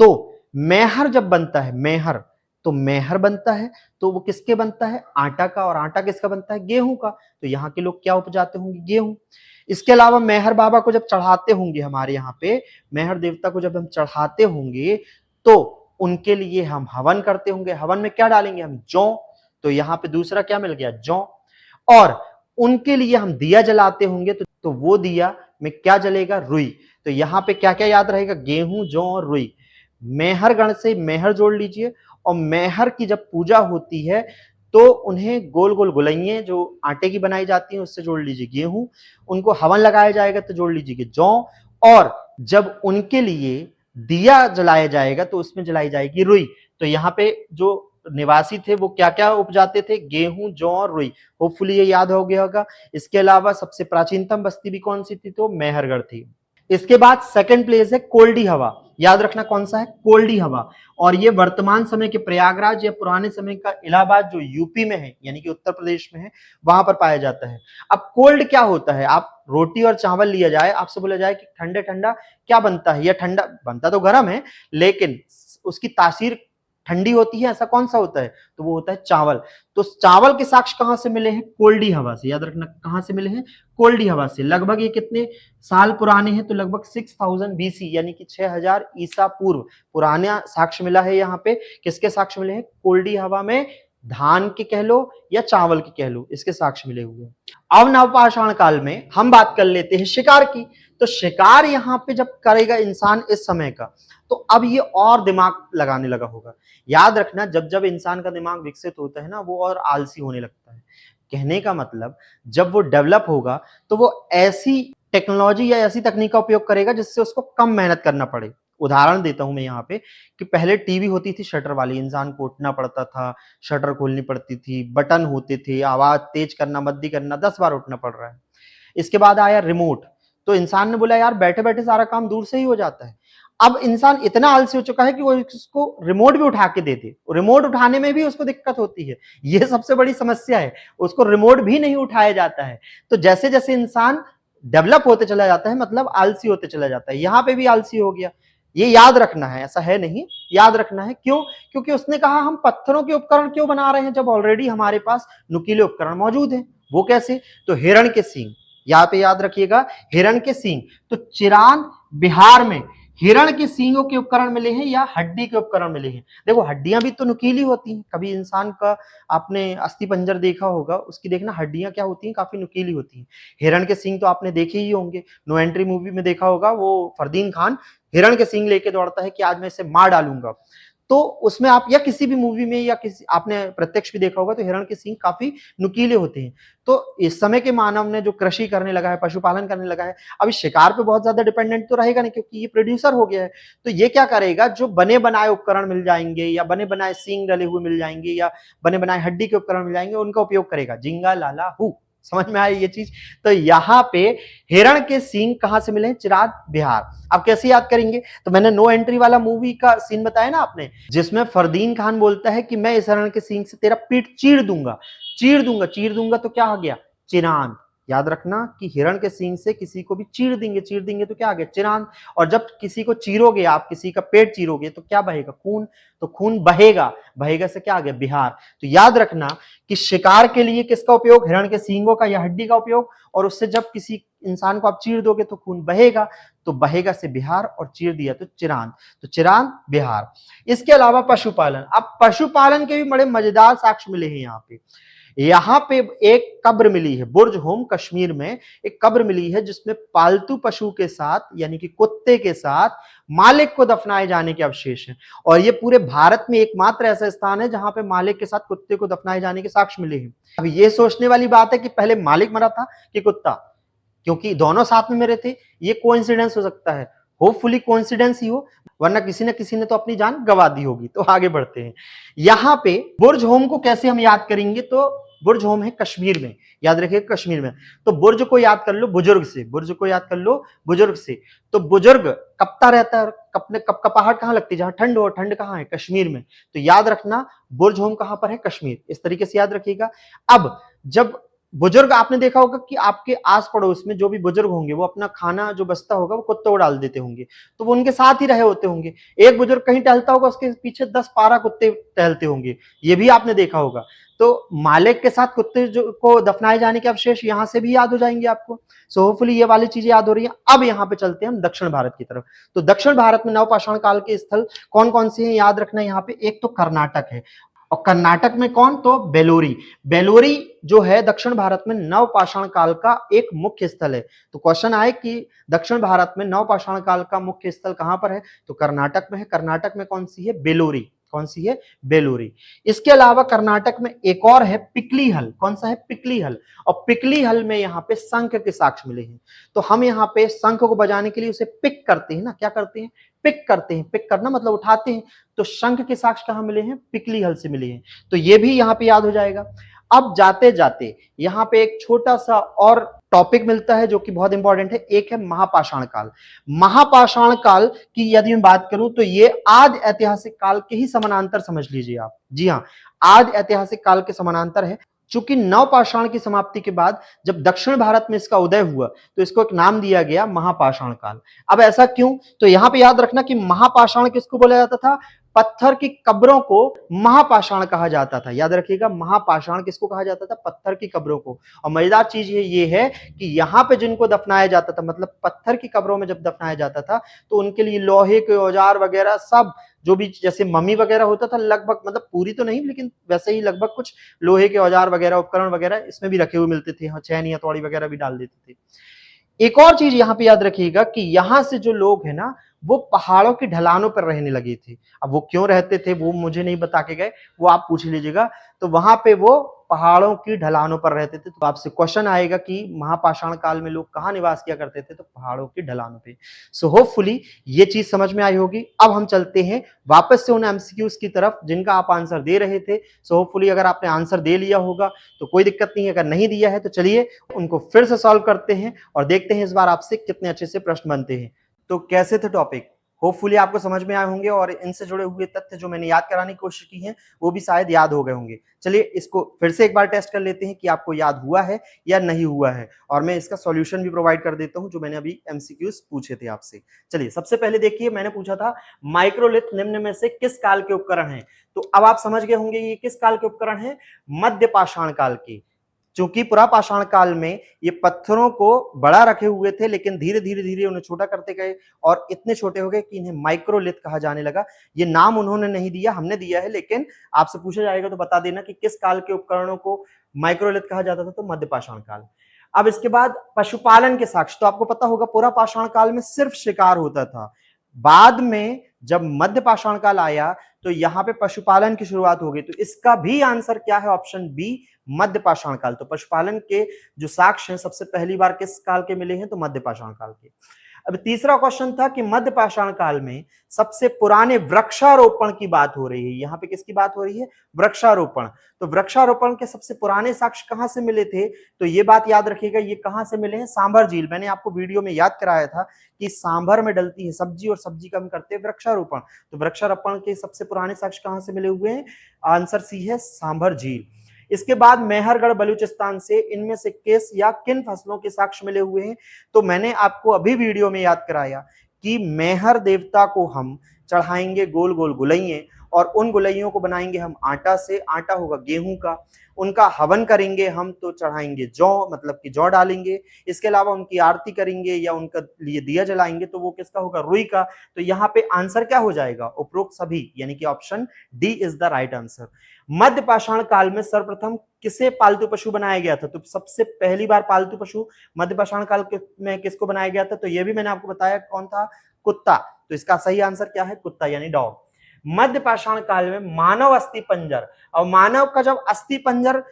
तो मेहर जब बनता है, मेहर, तो मेहर बनता है, तो वो किसके बनता है, आटा का। और आटा किसका बनता है, गेहूं का। तो यहाँ के लोग क्या उपजाते होंगे, गेहूं। इसके अलावा मेहर बाबा को जब चढ़ाते होंगे, हमारे यहाँ पे मेहर देवता को जब हम चढ़ाते होंगे, तो उनके लिए हम हवन करते होंगे। हवन में क्या डालेंगे हम, जौ। तो यहाँ पे दूसरा क्या मिल गया, जौ। और उनके लिए हम दिया जलाते होंगे, तो वो दिया में क्या जलेगा, रुई। तो यहाँ पे क्या क्या याद रहेगा, गेहूं, जौ और रुई। मेहरगढ़ से मेहर जोड़ लीजिए, और मेहर की जब पूजा होती है तो उन्हें गोल गोल गुलैये जो आटे की बनाई जाती है उससे जोड़ लीजिए गेहूं, उनको हवन लगाया जाएगा तो जोड़ लीजिए जौ, और जब उनके लिए दिया जलाया जाएगा तो उसमें जलाई जाएगी रुई। तो यहाँ पे जो निवासी थे वो क्या क्या उपजाते थे, गेहूं, जौ और रुई। होपफुली ये याद हो गया होगा। इसके अलावा सबसे प्राचीनतम बस्ती भी कौन सी थी, तो मेहरगढ़ थी। इसके बाद सेकंड प्लेस है कोल्डी हवा। याद रखना कौन सा है, कोल्डी हवा। और ये वर्तमान समय के प्रयागराज या पुराने समय का इलाहाबाद जो यूपी में है, यानी कि उत्तर प्रदेश में है, वहां पर पाया जाता है। अब कोल्ड क्या होता है, आप रोटी और चावल लिया जाए, आपसे बोला जाए कि ठंडे ठंडा क्या बनता है, या ठंडा बनता तो गर्म है लेकिन उसकी तासीर ठंडी होती है, ऐसा कौन सा होता है, तो वो होता है चावल। तो चावल के साक्ष्य कहां से मिले हैं, कोल्डी हवा से। याद रखना कहां से मिले हैं, कोल्डी हवा से। लगभग ये कितने साल पुराने हैं, तो लगभग 6000 BC यानी कि 6000 ईसा पूर्व पुराना साक्ष्य मिला है। यहाँ पे किसके साक्ष्य मिले हैं, कोल्डी हवा में, धान के कह लो या चावल के कह लो, इसके साक्ष्य मिले हुए हैं। अब नवपाषाण काल में हम बात कर लेते हैं शिकार की। तो शिकार यहाँ पे जब करेगा इंसान इस समय का, तो अब ये और दिमाग लगाने लगा होगा। याद रखना, जब जब इंसान का दिमाग विकसित होता है ना, वो और आलसी होने लगता है। कहने का मतलब, जब वो डेवलप होगा तो वो ऐसी टेक्नोलॉजी या ऐसी तकनीक का उपयोग करेगा जिससे उसको कम मेहनत करना पड़े। उदाहरण देता हूं मैं यहाँ पे कि पहले टीवी होती थी शटर वाली, इंसान को उठना पड़ता था, शटर खोलनी पड़ती थी, बटन होते थे, आवाज तेज करना, मद्दी करना, 10 बार उठना पड़ रहा है। इसके बाद आया रिमोट, तो इंसान ने बोला यार बैठे बैठे सारा काम दूर से ही हो जाता है। अब इंसान इतना आलसी हो चुका है कि वो उसको रिमोट भी उठा के दे दे, रिमोट उठाने में भी उसको दिक्कत होती है, ये सबसे बड़ी समस्या है, उसको रिमोट भी नहीं उठाया जाता है। तो जैसे जैसे इंसान डेवलप होते चला जाता है, मतलब आलसी होते चला जाता है, यहाँ पे भी आलसी हो गया। ये याद रखना है, ऐसा है नहीं, याद रखना है। क्यों? क्योंकि उसने कहा हम पत्थरों के उपकरण क्यों बना रहे हैं जब ऑलरेडी हमारे पास नुकीले उपकरण मौजूद हैं। वो कैसे? तो हिरण के सींग, यहाँ पे याद रखिएगा, हिरण के सींग। तो चिरांद बिहार में हिरण के सींगों के उपकरण मिले हैं या हड्डी के उपकरण मिले हैं? देखो हड्डियां भी तो नुकीली होती हैं, कभी इंसान का आपने अस्थि पंजर देखा होगा, उसकी देखना हड्डियां क्या होती हैं, काफी नुकीली होती हैं। हिरण के सींग तो आपने देखे ही होंगे, नो एंट्री मूवी में देखा होगा, वो फरदीन खान हिरण के सींग लेके दौड़ता है कि आज मैं इसे मार डालूंगा। तो उसमें आप या किसी भी मूवी में या किसी आपने प्रत्यक्ष भी देखा होगा, तो हिरण के सींग काफी नुकीले होते हैं। तो इस समय के मानव ने जो कृषि करने लगा है, पशुपालन करने लगा है, अभी शिकार पे बहुत ज्यादा डिपेंडेंट तो रहेगा नहीं, क्योंकि ये प्रोड्यूसर हो गया है। तो ये क्या करेगा, जो बने बनाए उपकरण मिल जाएंगे या बने बनाए सींग डले हुए मिल जाएंगे या बने बनाए हड्डी के उपकरण मिल जाएंगे, उनका उपयोग करेगा। जिंगा लाला हु, समझ में आई ये चीज? तो यहाँ पे हिरण के सींग कहां से मिले? चिरांद बिहार। आप कैसे याद करेंगे? तो मैंने नो एंट्री वाला मूवी का सीन बताया ना आपने, जिसमें फरदीन खान बोलता है कि मैं इस हिरण के सींग से तेरा पीठ चीर दूंगा, चीर दूंगा, चीर दूंगा, तो क्या आ गया? चिरांद। याद रखना कि हिरण के सींग से किसी को भी चीर देंगे तो क्या आ गया? चिरांद। और जब किसी को चीरोगे आप, किसी का पेट चीरोगे, तो क्या बहेगा? खून। तो खून बहेगा, बहेगा से क्या आ गया? बिहार। तो याद रखना कि शिकार के लिए किसका उपयोग? हिरण के सींगों का या हड्डी का उपयोग। और उससे जब किसी इंसान को आप चीर दोगे तो खून बहेगा, तो बहेगा से बिहार, और चीर दिया तो चिरांद। तो चिरांद बिहार। इसके अलावा पशुपालन, अब पशुपालन के भी बड़े मजेदार साक्ष्य मिले हैं यहाँ पे। यहाँ पे एक कब्र मिली है बुर्ज होम कश्मीर में, एक कब्र मिली है जिसमें पालतू पशु के साथ यानी कि कुत्ते के साथ मालिक को दफनाए जाने के अवशेष हैं। और ये पूरे भारत में एकमात्र ऐसा स्थान है जहां पे मालिक के साथ कुत्ते को दफनाए जाने के साक्ष्य मिले हैं। अब ये सोचने वाली बात है कि पहले मालिक मरा था कि कुत्ता, क्योंकि दोनों साथ में मरे थे। ये कोइंसिडेंस हो सकता है, होपफुली कोइंसिडेंस ही हो, वरना किसी न किसी ने तो अपनी जान गंवा दी होगी। तो आगे बढ़ते हैं। यहाँ पे बुर्ज होम को कैसे हम याद करेंगे? तो बुर्ज होम है कश्मीर में, याद रखिएगा कश्मीर में। तो बुर्ज को याद कर लो बुजुर्ग से, बुर्ज को याद कर लो बुजुर्ग से। तो बुजुर्ग कपता रहता है, कपने कपकपाहट कहाँ लगती है? जहां ठंड हो, ठंड कहाँ है? कश्मीर में। तो याद रखना बुर्ज होम कहां पर है? कश्मीर। इस तरीके से याद रखिएगा। अब जब बुजुर्ग, आपने देखा होगा कि आपके आस पड़ोस में जो भी बुजुर्ग होंगे वो अपना खाना जो बचता होगा वो कुत्तों को डाल देते होंगे, तो वो उनके साथ ही रहे होते होंगे। एक बुजुर्ग कहीं टहलता होगा, उसके पीछे 10-12 कुत्ते टहलते होंगे, ये भी आपने देखा होगा। तो मालिक के साथ कुत्ते जो को दफनाए जाने के अवशेष यहां से भी याद हो जाएंगे आपको। सो होपफुली ये वाली चीजें याद हो रही है। अब यहाँ पे चलते हैं हम दक्षिण भारत की तरफ। तो दक्षिण भारत में नवपाषाण काल के स्थल कौन कौन से हैं याद रखना। यहाँ पे एक तो कर्नाटक है, और कर्नाटक में कौन? तो बेलोरी। बेलोरी जो है दक्षिण भारत में नवपाषाण काल का एक मुख्य स्थल है। तो क्वेश्चन आए कि दक्षिण भारत में नवपाषाण काल का मुख्य स्थल कहां पर है? तो कर्नाटक में है। कर्नाटक में कौन सी है? बेलोरी। कौन सी है? बेलोरी। इसके अलावा कर्नाटक में एक और है पिकली हल। कौन सा है? पिकली हल। और पिकली हल में यहाँ पे शंख के साक्ष्य मिले हैं। तो हम यहाँ पे शंख को बजाने के लिए उसे पिक करते हैं ना, क्या करते हैं? पिक करते हैं। पिक करना मतलब उठाते हैं। तो शंख के साक्ष्य कहां मिले हैं? पिकली हल से मिले हैं। तो ये भी यहाँ पे याद हो जाएगा। अब जाते जाते यहाँ पे एक छोटा सा और टॉपिक मिलता है जो कि बहुत इंपॉर्टेंट है। एक है महापाषाण काल। महापाषाण काल की यदि मैं बात करूं तो ये आदि ऐतिहासिक काल के ही समानांतर समझ लीजिए आप। जी हाँ, आदि ऐतिहासिक काल के समानांतर है। चूंकि नवपाषाण की समाप्ति के बाद जब दक्षिण भारत में इसका उदय हुआ तो इसको एक नाम दिया गया महापाषाण काल। अब ऐसा क्यों? तो यहां पे याद रखना कि महापाषाण किसको बोला जाता था? पत्थर की कब्रों को महापाषाण कहा जाता था। याद रखिएगा, महापाषाण किसको कहा जाता था? पत्थर की कब्रों को। और मजेदार चीज ये है कि यहाँ पे जिनको दफनाया जाता था, मतलब पत्थर की कब्रों में जब दफनाया जाता था, तो उनके लिए लोहे के औजार वगैरह सब, जो भी जैसे मम्मी वगैरह होता था लगभग, मतलब पूरी तो नहीं लेकिन वैसे ही लगभग कुछ लोहे के औजार वगैरह, उपकरण वगैरह इसमें भी रखे हुए मिलते थे। चैन या हथौड़ी वगैरह भी डाल देते थे। एक और चीज यहाँ पे याद रखिएगा कि यहाँ से जो लोग हैं ना, वो पहाड़ों की ढलानों पर रहने लगे थे। अब वो क्यों रहते थे वो मुझे नहीं बता के गए, वो आप पूछ लीजिएगा। तो वहां पे वो पहाड़ों की ढलानों पर रहते थे। तो आपसे क्वेश्चन आएगा कि महापाषाण काल में लोग कहाँ निवास किया करते थे? तो पहाड़ों की ढलानों पे। सो होपफुली ये चीज समझ में आई होगी। अब हम चलते हैं वापस से उन एमसीक्यूज की तरफ जिनका आप आंसर दे रहे थे। सो होपफुली अगर आपने आंसर दे लिया होगा तो कोई दिक्कत नहीं है, अगर नहीं दिया है तो चलिए उनको फिर से सॉल्व करते हैं और देखते हैं इस बार आपसे कितने अच्छे से प्रश्न बनते हैं। तो कैसे थे टॉपिक? होपफुली आपको समझ में आए होंगे और इनसे जुड़े हुए तथ्य जो मैंने याद कराने की कोशिश की है वो भी शायद याद हो गए होंगे। चलिए इसको फिर से एक बार टेस्ट कर लेते हैं कि आपको याद हुआ है या नहीं हुआ है, और मैं इसका सॉल्यूशन भी प्रोवाइड कर देता हूं जो मैंने अभी एमसीक्यूज पूछे थे आपसे। चलिए सबसे पहले देखिए, मैंने पूछा था माइक्रोलिथ निम्न में से किस काल के उपकरण हैं। तो अब आप समझ गए होंगे ये किस काल के उपकरण हैं, मध्य पाषाण काल के। चूंकि पुरापाषाण काल में ये पत्थरों को बड़ा रखे हुए थे, लेकिन धीरे धीरे धीरे उन्हें छोटा करते गए और इतने छोटे हो गए कि इन्हें माइक्रोलिथ कहा जाने लगा। ये नाम उन्होंने नहीं दिया, हमने दिया है, लेकिन आपसे पूछा जाएगा तो बता देना कि किस काल के उपकरणों को माइक्रोलिथ कहा जाता था, तो मध्यपाषाण काल। अब इसके बाद पशुपालन के साक्ष्य, तो आपको पता होगा पुरापाषाण काल में सिर्फ शिकार होता था। बाद में जब मध्यपाषाण काल आया तो यहां पे पशुपालन की शुरुआत हो गई। तो इसका भी आंसर क्या है, ऑप्शन बी, मध्यपाषाण काल। तो पशुपालन के जो साक्ष्य हैं सबसे पहली बार किस काल के मिले हैं, तो मध्यपाषाण काल के। अब तीसरा क्वेश्चन था कि मध्यपाषाण काल में सबसे पुराने वृक्षारोपण की बात हो रही है। यहां पे किसकी बात हो रही है, वृक्षारोपण। तो वृक्षारोपण के सबसे पुराने साक्ष्य कहां से मिले थे, तो ये बात याद रखिएगा, ये कहां से मिले हैं, सांभर झील। मैंने आपको वीडियो में याद कराया था कि सांभर में डलती है सब्जी और सब्जी का हम करते हैं वृक्षारोपण। तो वृक्षारोपण के सबसे पुराने साक्ष्य कहां से मिले हुए हैं, आंसर सी है, सांभर झील। इसके बाद मेहरगढ़ बलूचिस्तान से इनमें से किस या किन फसलों के साक्ष्य मिले हुए हैं। तो मैंने आपको अभी वीडियो में याद कराया कि मेहर देवता को हम चढ़ाएंगे गोल गोल गुलैये, और उन गुलैयों को बनाएंगे हम आटा से, आटा होगा गेहूं का। उनका हवन करेंगे हम, तो चढ़ाएंगे जौ, मतलब कि जौ डालेंगे। इसके अलावा उनकी आरती करेंगे या उनका लिए दिया जलाएंगे, तो वो किसका होगा, रुई का। तो यहाँ पे आंसर क्या हो जाएगा, उपरोक्त सभी, यानी कि option D is the right answer. मध्य पाषाण काल में सर्वप्रथम किसे पालतू पशु बनाया गया था, तो सबसे पहली बार पालतू पशु मध्य पाषाण काल में किसको बनाया गया था, तो यह भी मैंने आपको बताया, कौन था, कुत्ता। तो इसका सही आंसर क्या है, कुत्ता यानी डॉग। मध्य पाषाण काल में मानव अस्थि पंजर, और मानव का जब अस्थि पंजर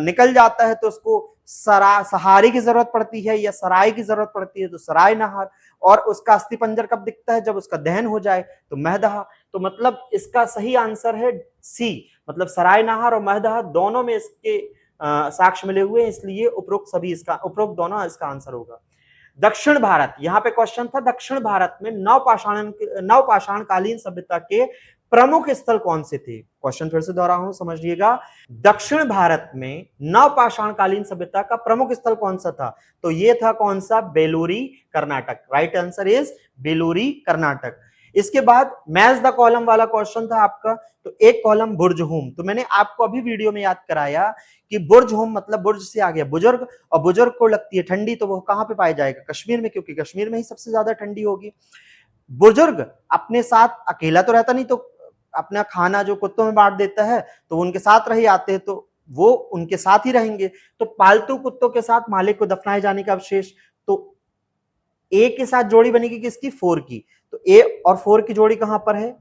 निकल जाता है तो उसको सहारी की जरूरत पड़ती है या सराय की जरूरत पड़ती है, तो सराय नहर। और उसका अस्थि पंजर कब दिखता है, जब उसका दहन हो जाए, तो महदहा। तो मतलब इसका सही आंसर है सी, मतलब सराय नहर और महदहा दोनों में इसके साक्ष्य मिले हुए हैं, इसलिए उपरोक्त दोनों इसका आंसर होगा। दक्षिण भारत, यहां पे क्वेश्चन था, दक्षिण भारत में नवपाषाण कालीन सभ्यता के प्रमुख स्थल कौन से थे। क्वेश्चन फिर से दोहरा हूं, समझिएगा। दक्षिण भारत में नवपाषाण कालीन सभ्यता का प्रमुख स्थल कौन सा था, तो ये था कौन सा, Bellary Karnataka. Right answer is Bellary Karnataka. इसके बाद मैच द कॉलम वाला क्वेश्चन था आपका, तो एक कॉलम बुर्जहुम। तो मैंने आपको अभी वीडियो में याद कराया कि बुर्जहुम मतलब बुर्ज से आ गया बुजुर्ग, और बुजुर्ग को लगती है ठंडी, तो वो कहां पे पाया जाएगा, कश्मीर में, क्योंकि कश्मीर में ही सबसे ज्यादा ठंडी होगी। बुजुर्ग अपने साथ अकेला तो रहता नहीं, तो अपना खाना जो कुत्तों में बांट देता है, तो उनके साथ रहे आते हैं, तो वो उनके साथ ही रहेंगे। तो पालतू कुत्तों के साथ मालिक को दफनाए जाने का अवशेष, तो ए के साथ जोड़ी बनेगी किसकी, 4 की। तो ए और 4 की जोड़ी कहां पर है,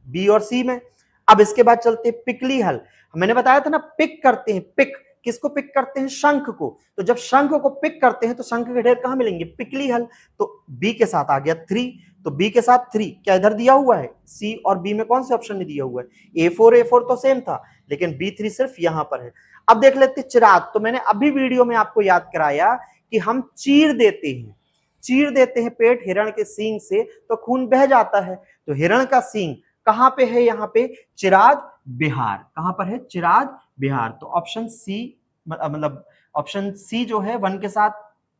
बी और सी में। अब इसके बाद चलते हैं पिकली हल। मैंने बताया था ना, पिक करते हैं, पिक किसको पिक करते हैं, शंख को। तो जब शंख को पिक करते हैं तो शंख के ढेर कहां मिलेंगे, पिकली हल। तो बी के साथ आ गया 3, तो बी के साथ 3 क्या इधर दिया हुआ है, सी और बी में कौन से ऑप्शन नहीं दिया हुआ है, A4 तो सेम था, लेकिन B3 सिर्फ यहां पर है। अब देख लेते चिराग। तो मैंने अभी वीडियो में आपको याद कराया कि हम चीर देते हैं पेट हिरण के सींग से, तो खून बह जाता है। तो हिरण का सींग कहां पे है, यहां पे चिराग बिहार। कहां पर है, चिराग बिहार। तो ऑप्शन सी, मतलब ऑप्शन सी जो है 1 के साथ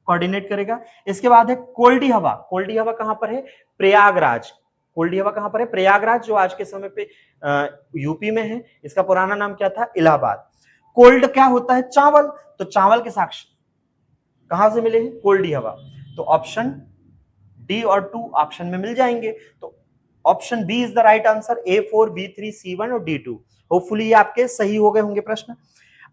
कोऑर्डिनेट करेगा। इसके बाद है कोल्डी हवा। कोल्डी हवा कहां पर है, प्रयागराज। कोल्डी हवा कहां पर है, प्रयागराज, जो आज के समय पे यूपी में है। इसका पुराना नाम क्या था, इलाहाबाद। कोल्ड क्या होता है, चावल। तो चावल के साक्ष्य कहां से मिले हैं, कोल्डी हवा। तो ऑप्शन डी और 2 ऑप्शन में मिल जाएंगे। तो option B is the right answer, A4, B3, C1 और D2। होपफुली ये आपके सही हो गए होंगे प्रश्न।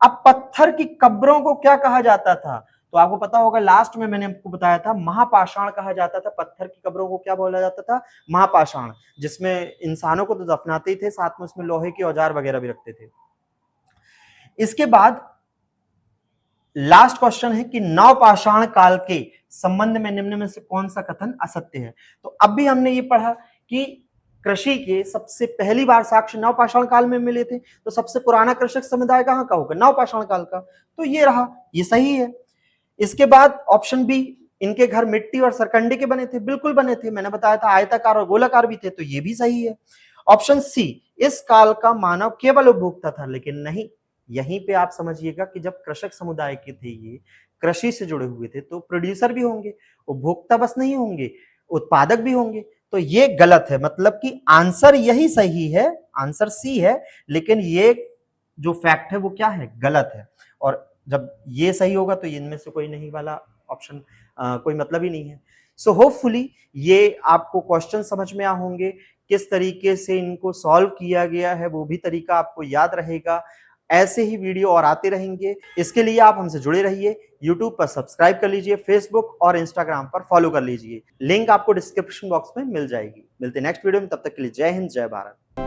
अब पत्थर की कब्रों को क्या कहा जाता था, तो आपको पता होगा, लास्ट में मैंने आपको बताया था महापाषाण कहा जाता था। पत्थर की कब्रों को क्या बोला जाता था, महापाषाण, जिसमें इंसानों को तो दफनाते ही थे, साथ में उसमें लोहे के औजार वगैरह भी रखते थे। इसके बाद लास्ट क्वेश्चन है कि नवपाषाण काल के संबंध में निम्न में से कौन सा कथन असत्य है। तो अब भी हमने ये पढ़ा कि कृषि के सबसे पहली बार साक्ष्य नवपाषाण काल में मिले थे, तो सबसे पुराना कृषक समुदाय कहां का होगा, नवपाषाण काल का। तो ये रहा, ये सही है। इसके बाद ऑप्शन बी, इनके घर मिट्टी और सरकंडे के बने थे, बिल्कुल बने थे, मैंने बताया था आयताकार और गोलाकार भी थे, तो ये भी सही है। ऑप्शन सी, इस काल का मानव केवल उपभोक्ता था, लेकिन नहीं, यहीं पे आप समझिएगा कि जब कृषक समुदाय के थे ये, कृषि से जुड़े हुए थे, तो प्रोड्यूसर भी होंगे, उपभोक्ता बस नहीं होंगे, उत्पादक भी होंगे, तो ये गलत है, मतलब कि आंसर यही सही है, आंसर सी है, लेकिन ये जो फैक्ट है वो क्या है, गलत है। और जब ये सही होगा तो इनमें से कोई नहीं वाला ऑप्शन कोई मतलब ही नहीं है। सो होपफुली ये आपको क्वेश्चन समझ में आ होंगे, किस तरीके से इनको सॉल्व किया गया है वो भी तरीका आपको याद रहेगा। ऐसे ही वीडियो और आते रहेंगे, इसके लिए आप हमसे जुड़े रहिए। यूट्यूब पर सब्सक्राइब कर लीजिए, फेसबुक और इंस्टाग्राम पर फॉलो कर लीजिए, लिंक आपको डिस्क्रिप्शन बॉक्स में मिल जाएगी। मिलते हैं नेक्स्ट वीडियो में, तब तक के लिए जय हिंद, जय भारत।